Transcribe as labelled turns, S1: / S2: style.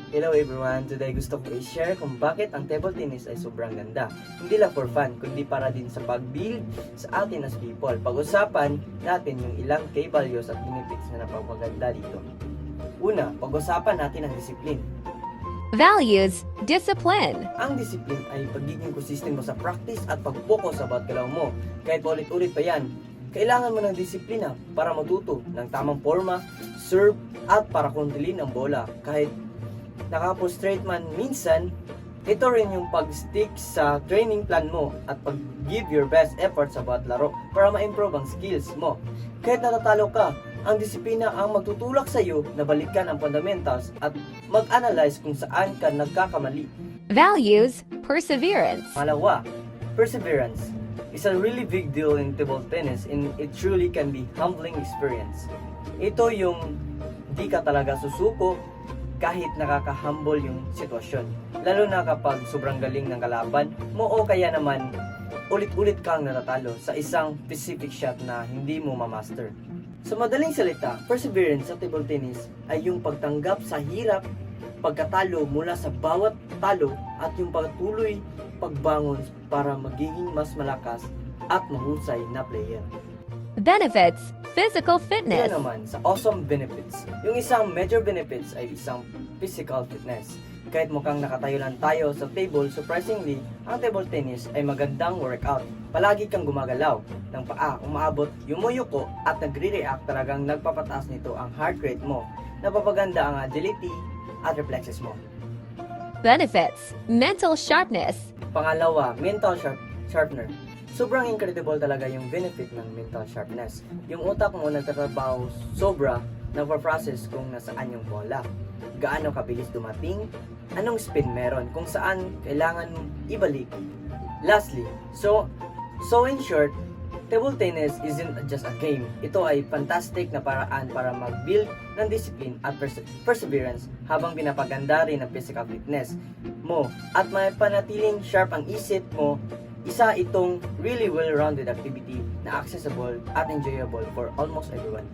S1: Hello everyone! Today gusto ko i-share kung bakit ang table tennis ay sobrang ganda. Hindi lang for fun, kundi para din sa pag-build sa atin as people. Pag-usapan natin yung ilang key values at benefits na napapaganda dito. Una, pag-usapan natin ang discipline.
S2: Values, discipline.
S1: Ang discipline ay pagiging consistent mo sa practice at pag-focus sa bawat galaw mo. Kahit paulit-ulit pa yan, kailangan mo ng disiplina para matuto ng tamang forma, serve, at para kontrolin ang bola. Kahit nakapostrate man minsan, ito rin yung pag-stick sa training plan mo at pag-give your best effort sa bawat laro para ma-improve ang skills mo. Kahit natatalo ka, ang disiplina ang magtutulak sa iyo na balikan ang fundamentals at mag-analyze kung saan ka nagkakamali.
S2: Values, perseverance.
S1: Malawa, perseverance is a really big deal in table tennis and it truly can be humbling experience. Ito yung di ka talaga susuko kahit nakaka-humble yung sitwasyon. Lalo na kapag sobrang galing ng kalaban mo o kaya naman ulit-ulit kang natatalo sa isang specific shot na hindi mo ma-master. Sa madaling salita, perseverance sa table tennis ay yung pagtanggap sa hirap, pagkatalo mula sa bawat talo at yung patuloy pagbangon para magiging mas malakas at mahusay na player.
S2: Benefits, physical
S1: Yan
S2: fitness.
S1: naman sa awesome benefits. Yung isang major benefits ay isang physical fitness. Kahit mukhang nakatayo lang tayo sa table, surprisingly, ang table tennis ay magandang workout. Palagi kang gumagalaw ng paa, umaabot, yumuyuko at nagre-react, talagang nagpapataas nito ang heart rate mo. Napapaganda ang agility at reflexes mo.
S2: Benefits, mental sharpness.
S1: Pangalawa, mental sharpener. Sobrang incredible talaga yung benefit ng mental sharpness. Yung utak mo nagtatrabaho sobra, nagpa-process kung nasaan yung bola, gaano kabilis dumating, anong spin meron, kung saan kailangan ibalik. Lastly, so in short, table tennis isn't just a game. Ito ay fantastic na paraan para mag-build ng discipline at perseverance habang pinapaganda rin ang physical fitness mo at may panatiling sharp ang isip mo. Isa itong really well-rounded activity na accessible at enjoyable for almost everyone.